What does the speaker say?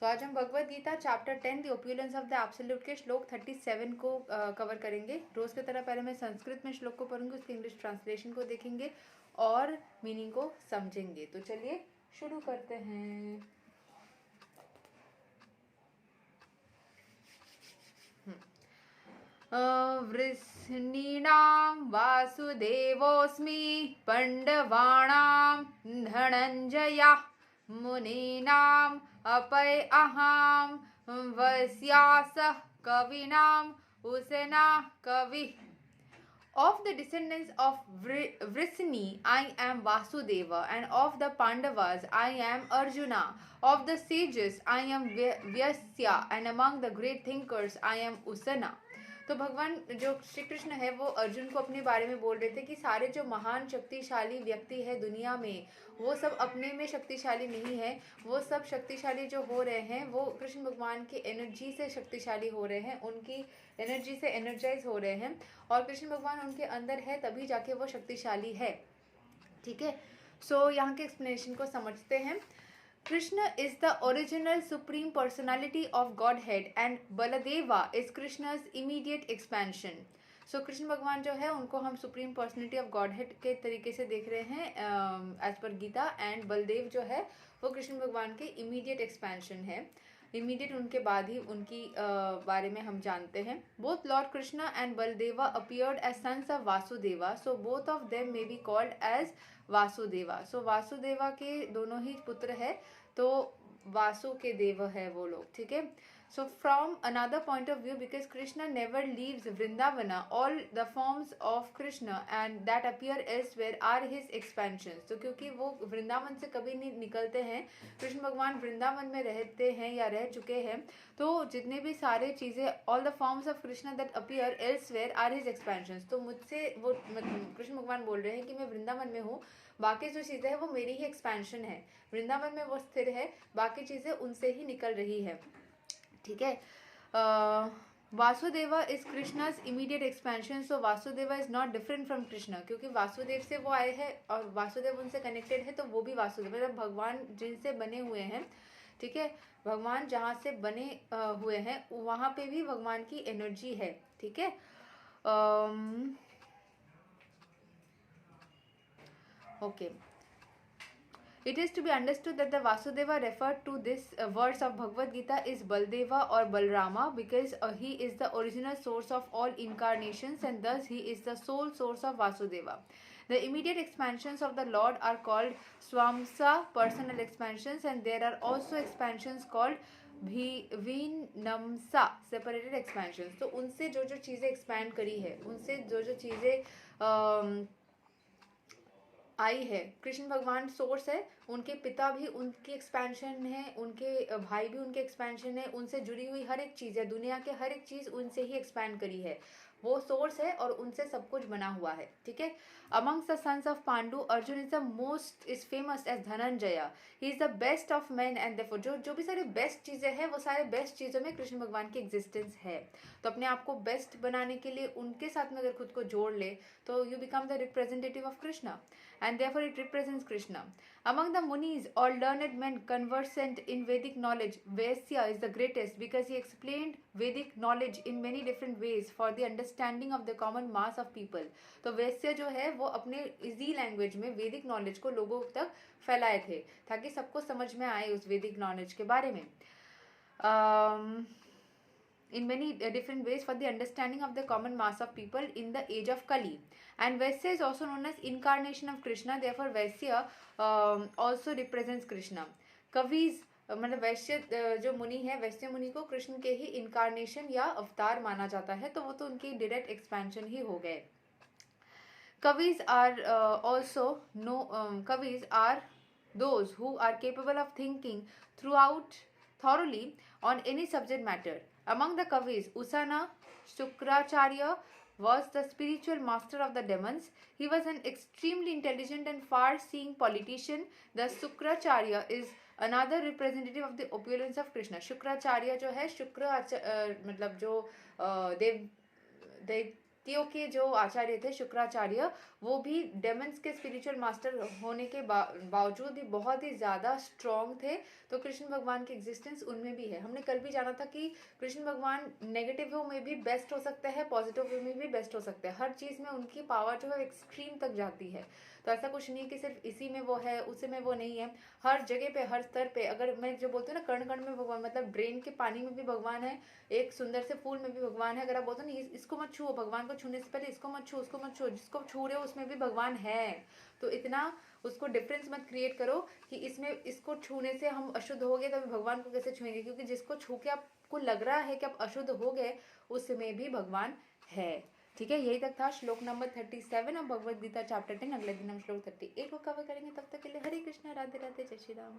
तो आज हम Bhagavad Gita chapter 10 the opulence of the absolute के श्लोक 37 को कवर करेंगे। रोज की तरह पहले मैं संस्कृत में श्लोक को पढ़ूंगी, उसकी इंग्लिश ट्रांसलेशन को देखेंगे और मीनिंग को समझेंगे। तो चलिए शुरू करते हैं। वृष्णीनां वासुदेवोऽस्मि पाण्डवानां धनञ्जया मुनीनाम् अपै अहं वस्यासः कवीनाम् उसेना कवि। Of the descendants of Vrishni, I am Vasudeva, and of the Pandavas, I am Arjuna. Of the sages, I am Vyasya, and among the great thinkers, I am Usana. तो भगवान जो श्री कृष्ण है वो अर्जुन को अपने बारे में बोल रहे थे कि सारे जो महान शक्तिशाली व्यक्ति है दुनिया में वो सब अपने में शक्तिशाली नहीं है, वो सब शक्तिशाली जो हो रहे हैं वो कृष्ण भगवान की एनर्जी से शक्तिशाली हो रहे हैं, उनकी एनर्जी से एनर्जाइज हो रहे हैं और कृष्ण भगवान उनके अंदर है तभी जाके वो शक्तिशाली है। ठीक है, सो यहाँ के एक्सप्लेनेशन को समझते हैं। Krishna is the original supreme personality of Godhead and Baladeva is Krishna's immediate expansion. So Krishna भगवान जो है उनको हम सुप्रीम पर्सनैलिटी ऑफ गॉडहेड के तरीके से देख रहे हैं as per Gita, and Baldev जो है वो कृष्ण भगवान के इमीडिएट एक्सपेंशन है। इमीडिएट उनके बाद ही उनकी बारे में हम जानते हैं। Both lord Krishna and Baladeva appeared as sons of Vasudeva, so both of them may be called as Vasudeva. So Vasudeva के दोनों ही पुत्र है तो वासु के देव है वो लोग। ठीक है, so from another point of view, because Krishna never leaves Vrindavana, all the forms of Krishna and that appear elsewhere are his expansion. तो क्योंकि वो वृंदावन से कभी नहीं निकलते हैं, कृष्ण भगवान वृंदावन में रहते हैं या रह चुके हैं, तो जितने भी सारे चीज़ें all the forms of Krishna that appear elsewhere are his expansion. तो मुझसे वो कृष्ण भगवान बोल रहे हैं कि मैं वृंदावन में हूँ, बाकी जो चीज़ें हैं वो मेरी ही एक्सपेंशन है। वृंदावन में वो स्थिर है, बाकी चीज़ें उनसे ही निकल रही है। ठीक है, Vasudeva is Krishna's immediate expansion, so Vasudeva is not different from Krishna, क्योंकि वासुदेव से वो आए हैं और वासुदेव उनसे कनेक्टेड है, तो वो भी वासुदेव मतलब भगवान जिनसे बने हुए हैं। ठीक है, भगवान जहाँ से बने हुए हैं वहाँ पे भी भगवान की एनर्जी है। ठीक है, okay. It is to be understood that the Vasudeva referred to this verse of Bhagavad Gita is Baldeva or Balrama, because he is the original source of all incarnations and thus he is the sole source of Vasudeva. The immediate expansions of the Lord are called Swamsa, personal expansions, and there are also expansions called Vinamsa, separated expansions. तो उनसे जो जो चीज़ें expand करी है, उनसे जो जो चीज़ें आई है, कृष्ण भगवान सोर्स है, उनके पिता भी उनकी एक्सपेंशन है, उनके भाई भी उनके एक्सपेंशन है, उनसे जुड़ी हुई हर एक चीज़ है, दुनिया के हर एक चीज़ उनसे ही एक्सपैंड करी है, वो सोर्स है और उनसे सब कुछ बना हुआ है। ठीक है, amongst the sons of Pandu Arjun is the most is famous as Dhananjaya, he is the best of man and therefore जो भी सारी बेस्ट चीज़ें हैं वो सारे बेस्ट चीज़ों में कृष्ण भगवान की एग्जिस्टेंस है। तो अपने आप को बेस्ट बनाने के लिए उनके साथ में अगर खुद को जोड़ ले तो you become the representative of Krishna and therefore it represents Krishna. Among the Munis or learned men conversant in Vedic knowledge, Vaisya is the greatest because he explained Vedic knowledge in many different ways for the understanding of the common mass of people. तो वैश्य जो है वो अपने easy language में वैदिक knowledge को लोगों तक फैलाए थे ताकि सबको समझ में आए उस वैदिक नॉलेज के बारे में। In many different ways for the understanding of the common mass of people in the age of Kali. And Vaisya is also known as incarnation of Krishna, therefore Vaisya also represents Krishna. Kavis मतलब वैश्य जो मुनि है, वैश्य मुनि को कृष्ण के ही incarnation या अवतार माना जाता है, तो वो तो उनकी डायरेक्ट एक्सपेंशन ही हो गए। कविज आर ऑल्सो कविज are those who are capable of thinking thoroughly on any subject matter. Among the Kavis, Usana Shukracharya was the spiritual master of the demons. He was an extremely intelligent and far-seeing politician. The Shukracharya is another representative of the opulence of Krishna. Shukracharya जो है मतलब जो देवतियों के जो आचार्य थे शुक्राचार्य, वो भी Demons के स्पिरिचुअल मास्टर होने के बावजूद भी बहुत ही ज़्यादा स्ट्रॉन्ग थे। तो कृष्ण भगवान की एग्जिस्टेंस उनमें भी है। हमने कल भी जाना था कि कृष्ण भगवान नेगेटिव वे में भी बेस्ट हो सकते हैं, पॉजिटिव वे में भी बेस्ट हो सकते हैं। हर चीज़ में उनकी पावर जो है एक्सट्रीम तक जाती है। तो ऐसा कुछ नहीं कि सिर्फ इसी में वो है, उसी में वो नहीं है। हर जगह पे, हर स्तर पे, अगर मैं जो बोलती हूँ ना, कण कण में भगवान, मतलब ड्रेन के पानी में भी भगवान है, एक सुंदर से फूल में भी भगवान है। अगर आप बोलते हो ना इसको मत छुओ, भगवान को छूने से पहले इसको मत छुओ, उसको मत छुओ, जिसको छू रहे हो उसमें भी भगवान है। तो इतना उसको डिफरेंस मत क्रिएट करो कि इसमें इसको छूने से हम अशुद्ध हो गए तो भगवान को कैसे छुएंगे, क्योंकि जिसको छू के आपको लग रहा है कि आप अशुद्ध हो गए, उसमें भी भगवान है। ठीक है, यही तक था श्लोक नंबर 37 और भगवद गीता चैप्टर 10। अगले दिन हम श्लोक 38 को कवर करेंगे। तब तक के लिए हरे कृष्णा, राधे राधे, जय श्री राम।